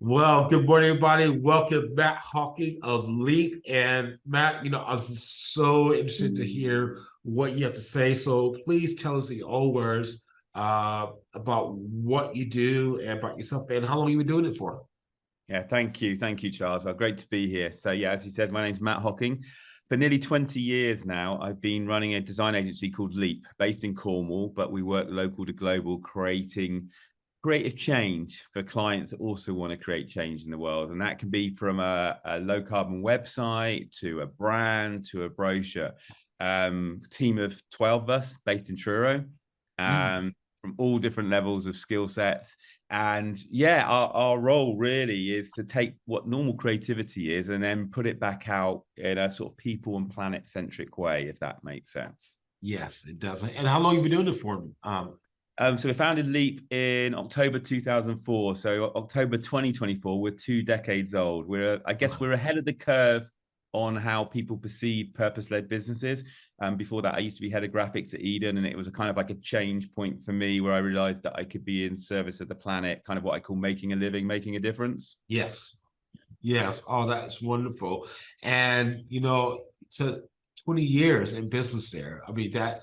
Well, good morning, everybody. Welcome back, Hocking of Leap. And Matt, I'm so interested to hear what you have to say. So please tell us in your own words about what you do and about yourself and how long you've been doing it for. Yeah, thank you. Thank you, Charles. Well, great to be here. So, yeah, as you said, my name's Matt Hocking. For nearly 20 years now, I've been running a design agency called Leap, based in Cornwall, but we work local to global, creating creative change for clients that also want to create change in the world. And that can be from a low carbon website to a brand to a brochure. Team of 12 of us based in Truro, Mm. from all different levels of skill sets. And yeah, our role really is to take what normal creativity is and then put it back out in a sort of people and planet centric way, if that makes sense. Yes, it does. And how long you been doing it for? So we founded Leap in October 2004. So October 2024, we're 2 decades old. I guess we're ahead of the curve on how people perceive purpose-led businesses. Before that, I used to be head of graphics at Eden, and it was a kind of like a change point for me where I realized that I could be in service of the planet, kind of what I call making a living, making a difference. Yes. Yes. Oh, that's wonderful. And, to 20 years in business there. I mean, that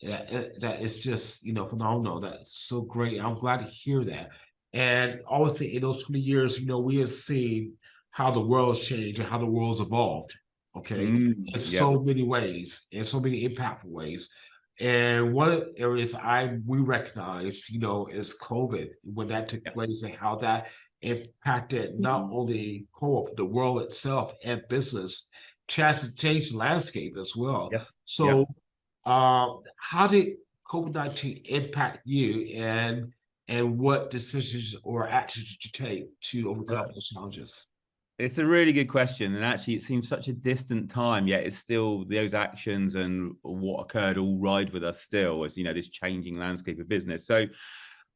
is just, phenomenal. That's so great. I'm glad to hear that. And obviously in those 20 years, we have seen how the world's changed and how the world's evolved. Okay. In Yep. so many ways, in so many impactful ways. And one of the areas we recognize, is COVID, when that took Yep. place and how that impacted not only co-op, the world itself and business, change the landscape as well. Yep. So, Yep. how did COVID-19 impact you, and what decisions or actions did you take to overcome those challenges? It's a really good question. And actually, it seems such a distant time, yet it's still those actions and what occurred all ride with us still as, this changing landscape of business. So,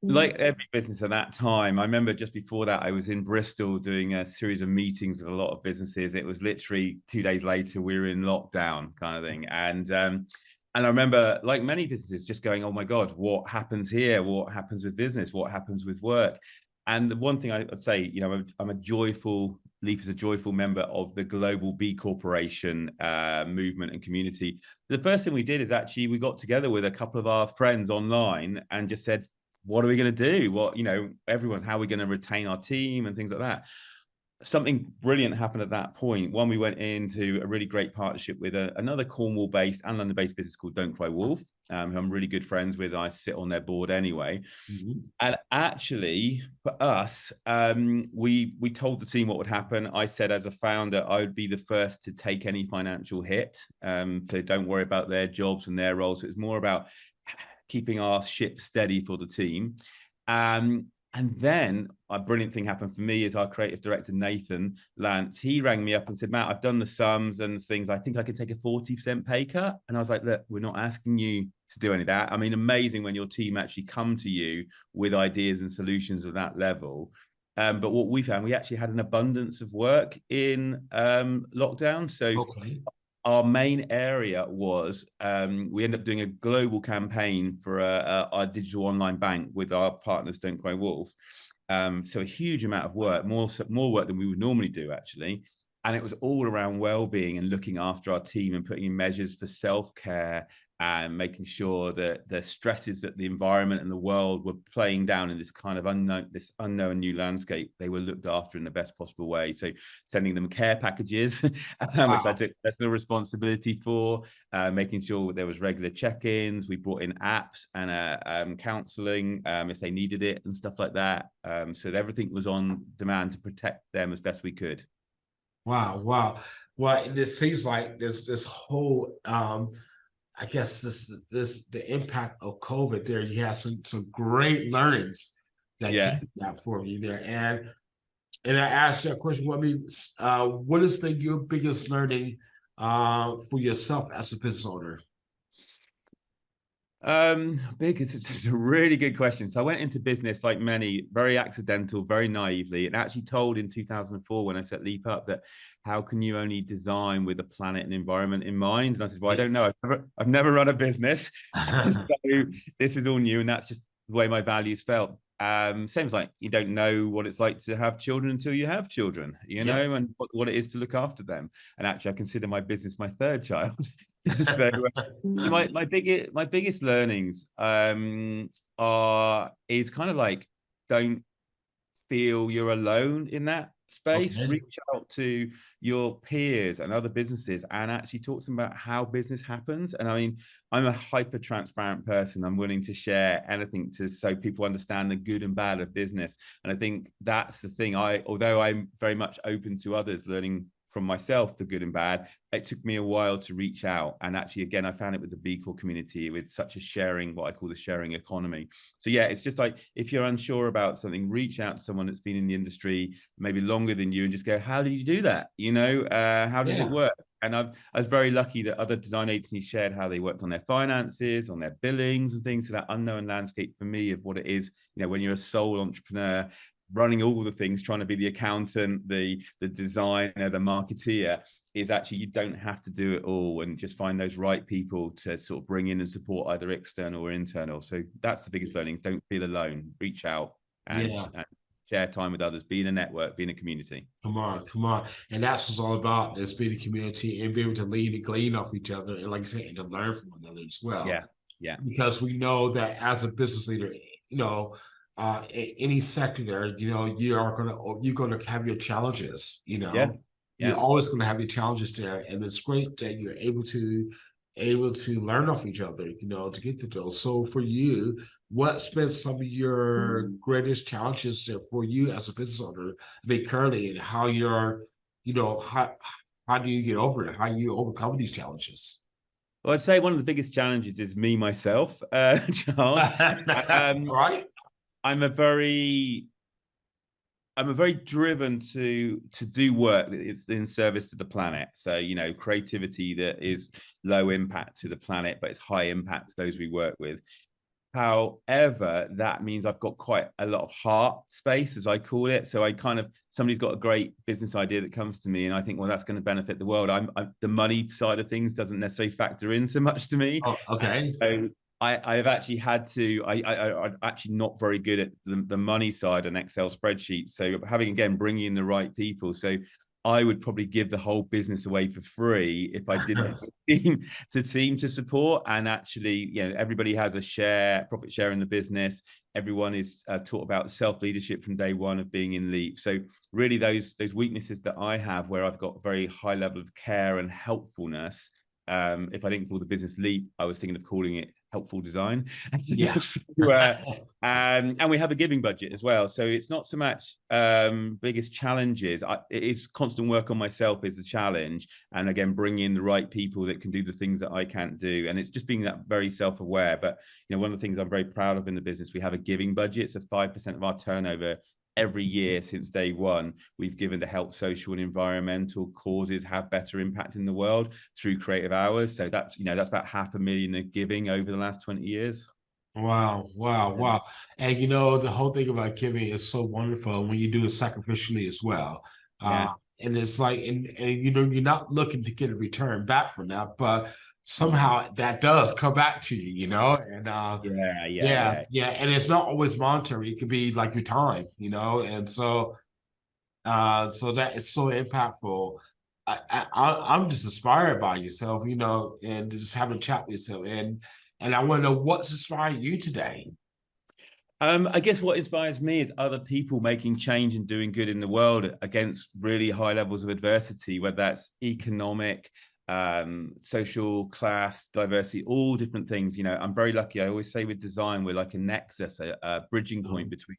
like every business at that time, I remember just before that, I was in Bristol doing a series of meetings with a lot of businesses. It was literally 2 days later, we were in lockdown kind of thing. And I remember, like many businesses, just going, oh my God, what happens here? What happens with business? What happens with work? And the one thing I'd say, I'm a joyful, Leaf is a joyful member of the global B Corporation movement and community. The first thing we did is actually we got together with a couple of our friends online and just said, what are we going to do? Everyone, how are we going to retain our team and things like that? Something brilliant happened at that point. One, we went into a really great partnership with another Cornwall-based and London-based business called Don't Cry Wolf, who I'm really good friends with. I sit on their board anyway. Mhm. And actually, for us, we told the team what would happen. I said, as a founder, I would be the first to take any financial hit. So don't worry about their jobs and their roles. So it's more about keeping our ship steady for the team. And then a brilliant thing happened for me is our creative director, Nathan Lance. He rang me up and said, Matt, I've done the sums and things. I think I could take a 40% pay cut. And I was like, look, we're not asking you to do any of that. I mean, amazing when your team actually come to you with ideas and solutions of that level. But what we found, we actually had an abundance of work in lockdown. So Okay. our main area was we ended up doing a global campaign for our digital online bank with our partners Don't Cry Wolf. So a huge amount of work, more work than we would normally do actually. And it was all around well-being and looking after our team and putting in measures for self-care and making sure that the stresses that the environment and the world were playing down in this kind of unknown new landscape, they were looked after in the best possible way. So sending them care packages, which I Wow. took personal responsibility for, making sure there was regular check-ins. We brought in apps and counseling if they needed it and stuff like that. So everything was on demand to protect them as best we could. Wow. Wow. Well, this seems like this whole I guess this the impact of COVID there, you have some great learnings that Yeah. came out for you there. And I asked you a question, what has been your biggest learning for yourself as a business owner? Big, it's just a really good question. So I went into business like many, very accidental, very naively, and actually told in 2004 when I set Leap up that how can you only design with the planet and environment in mind? And I said, well, I Yeah. don't know. I've never run a business. So this is all new, and that's just the way my values felt. Same as like you don't know what it's like to have children until you have children, you Yep. know, and what it is to look after them. And actually, I consider my business my third child. So my biggest learnings are is kind of like, don't feel you're alone in that space. Okay. Reach out to your peers and other businesses and actually talk to them about how business happens. And I mean, I'm a hyper transparent person. I'm willing to share anything to so people understand the good and bad of business. And I think that's the thing. Although I'm very much open to others learning from myself the good and bad, it took me a while to reach out. And actually, again, I found it with the B Corp community, with such a sharing, what I call the sharing economy. So yeah, it's just like, if you're unsure about something, reach out to someone that's been in the industry maybe longer than you and just go, how did you do that? You know, how does it Yeah. work? And I was very lucky that other design agencies shared how they worked on their finances, on their billings and things. So that unknown landscape for me of what it is, you know, when you're a sole entrepreneur, running all the things, trying to be the accountant, the designer, the marketeer, is actually you don't have to do it all, and just find those right people to sort of bring in and support, either external or internal. So that's the biggest learnings. Don't feel alone. Reach out Yeah. and share time with others. Be in a network. Be in a community. Come on, come on. And that's what it's all about, is being a community and be able to lean and glean off each other. And like I said, and to learn from one another as well. Yeah, yeah, Because we know that as a business leader, you know, any sector there, you know, you're gonna have your challenges, you yeah, know. You're yeah. always gonna have your challenges there. And it's great that you're able to learn off each other, you know, to get to those. So for you, what's been some of your greatest challenges there for you as a business owner, I mean, currently, and how you're, you know, how do you get over it? How do you overcome these challenges? Well, I'd say one of the biggest challenges is me myself, Charles. All Um, right. I'm a very I'm a very driven to do work that is in service to the planet. So, you know, creativity that is low impact to the planet, but it's high impact to those we work with. However, that means I've got quite a lot of heart space, as I call it. So I kind of, somebody's got a great business idea that comes to me, and I think, well, that's going to benefit the world. The money side of things doesn't necessarily factor in so much to me. Oh, okay. So I've actually had to, I'm actually not very good at the money side on Excel spreadsheets. So having, again, bringing in the right people. So I would probably give the whole business away for free if I didn't have a team to support. And actually, you know, everybody has a share, profit share in the business. Everyone is taught about self leadership from day one of being in Leap. So really, those weaknesses that I have, where I've got very high level of care and helpfulness. If I didn't call the business Leap, I was thinking of calling it Helpful Design. Yeah. So, and we have a giving budget as well. So it's not so much biggest challenges. It is constant work on myself is a challenge. And again, bringing in the right people that can do the things that I can't do. And it's just being that very self-aware. But, you know, one of the things I'm very proud of in the business, we have a giving budget. So 5% of our turnover every year since day one, we've given to help social and environmental causes have better impact in the world through creative hours. So that's, you know, that's about 500,000 of giving over the last 20 years. Wow, wow, Yeah. wow. And you know, the whole thing about giving is so wonderful when you do it sacrificially as well. Yeah. And it's like, and you know, you're not looking to get a return back from that, but somehow that does come back to you, you know? And Yeah. Yeah. yeah, Yeah. yeah. And it's not always monetary, it could be like your time, you know, and so that is so impactful. I'm just inspired by yourself, you know, and just having a chat with yourself. And I want to know what's inspiring you today. I guess what inspires me is other people making change and doing good in the world against really high levels of adversity, whether that's economic, social, class, diversity, all different things. You know, I'm very lucky. I always say with design, we're like a nexus, a bridging point between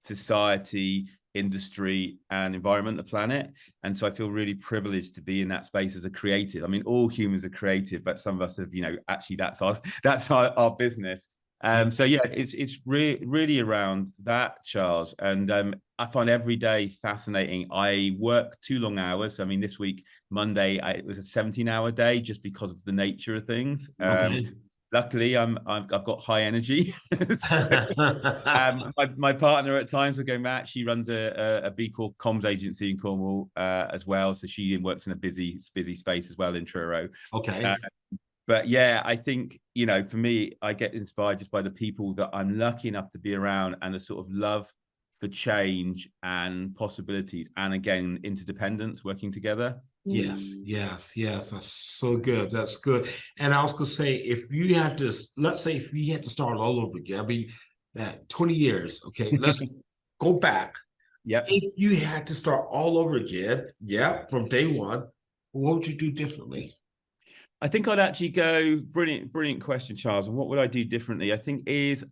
society, industry, and environment, the planet. And so I feel really privileged to be in that space as a creative. I mean, all humans are creative, but some of us have, you know, actually that's our business. Yeah. So yeah, it's really around that, Charles. And I find every day fascinating. I work too long hours. I mean, this week, Monday, it was a 17-hour day just because of the nature of things. Okay. Luckily, I've got high energy. So, my partner at times will go, Matt, she runs a B Corp comms agency in Cornwall as well. So she works in a busy space as well in Truro. Uh, Okay. But yeah, I think, you know, for me, I get inspired just by the people that I'm lucky enough to be around, and the sort of love for change and possibilities, and again, interdependence, working together. Yes, yes, yes. That's so good. That's good. And I was gonna say, if you had to, let's say, if you had to start all over again, I mean, that 20 years. Okay, let's go back. Yep. If you had to start all over again, yeah, from day one, what would you do differently? I think I'd actually go, brilliant, brilliant question, Charles. And what would I do differently? I think is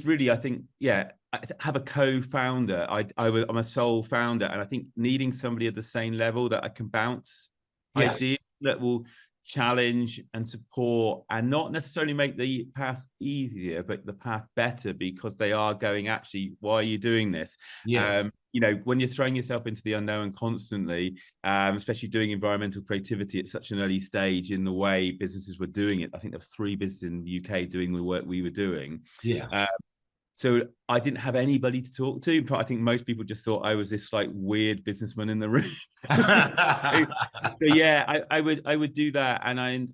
really, I think, yeah, I have a co-founder. I'm a sole founder, and I think needing somebody at the same level that I can bounce Yes, ideas that will challenge and support, and not necessarily make the path easier, but the path better, because they are going, actually, why are you doing this? yes, You know, when you're throwing yourself into the unknown constantly, especially doing environmental creativity at such an early stage in the way businesses were doing it. I think there was 3 businesses in the UK doing the work we were doing. Uh, yes. so I didn't have anybody to talk to. But I think most people just thought I was this like weird businessman in the room. So yeah, I would do that, and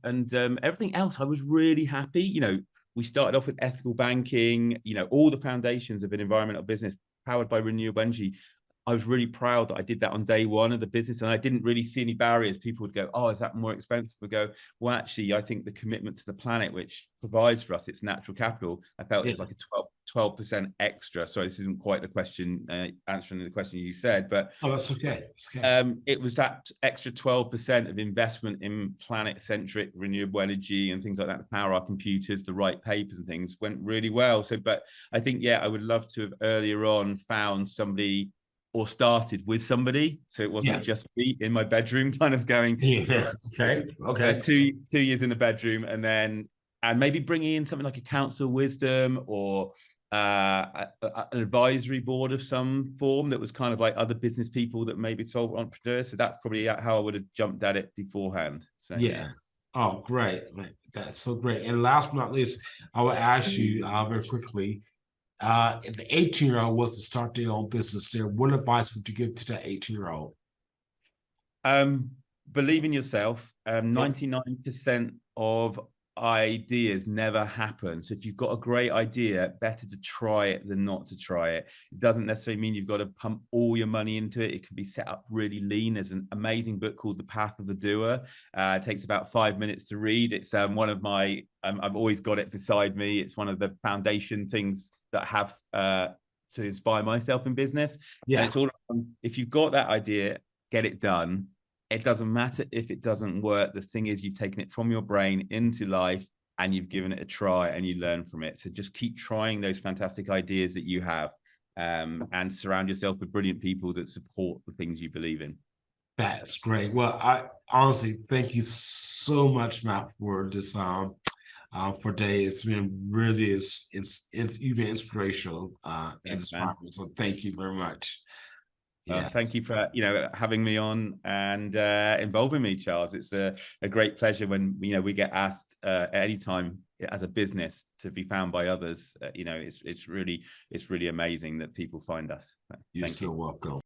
everything else I was really happy. You know, we started off with ethical banking. You know, all the foundations of an environmental business powered by renewable energy. I was really proud that I did that on day one of the business, and I didn't really see any barriers. People would go, "Oh, is that more expensive?" We go, "Well, actually, I think the commitment to the planet, which provides for us its natural capital, I felt it Yeah. was like a 12% extra." Sorry, this isn't quite the question, answering the question you said, but Oh, that's okay. It's okay. it was that extra 12% of investment in planet-centric renewable energy and things like that to power our computers, the right papers and things went really well. So, but I think, yeah, I would love to have earlier on found somebody or started with somebody, so it wasn't Yes. just me in my bedroom kind of going Yeah. Okay. Okay. 2 years in the bedroom, and maybe bringing in something like a council wisdom, or an advisory board of some form that was kind of like other business people that maybe sold entrepreneurs. So that's probably how I would have jumped at it beforehand. So Yeah. yeah. Oh, great. Man, that's so great. And last but not least, I will ask you very quickly, if the 18-year-old was to start their own business there, what advice would you give to that 18-year-old? Um, Believe in yourself. Yeah. 99% of ideas never happen. So if you've got a great idea, better to try it than not to try it. It doesn't necessarily mean you've got to pump all your money into it. It can be set up really lean. There's an amazing book called The Path of the Doer. It takes about 5 minutes to read. It's one of my, I've always got it beside me. It's one of the foundation things that I have to inspire myself in business. And Yeah. it's all, if you've got that idea, get it done. It doesn't matter if it doesn't work. The thing is, you've taken it from your brain into life, and you've given it a try, and you learn from it. So just keep trying those fantastic ideas that you have, and surround yourself with brilliant people that support the things you believe in. That's great. Well, I honestly thank you so much, Matt, for this for today. It's been really it's you've been inspirational and Thanks, man. inspiring. So thank you very much. Thank Yes. you for having me on and involving me, Charles. It's a great pleasure when we get asked at any time as a business to be found by others. It's really amazing that people find us. You're Thank so you. welcome.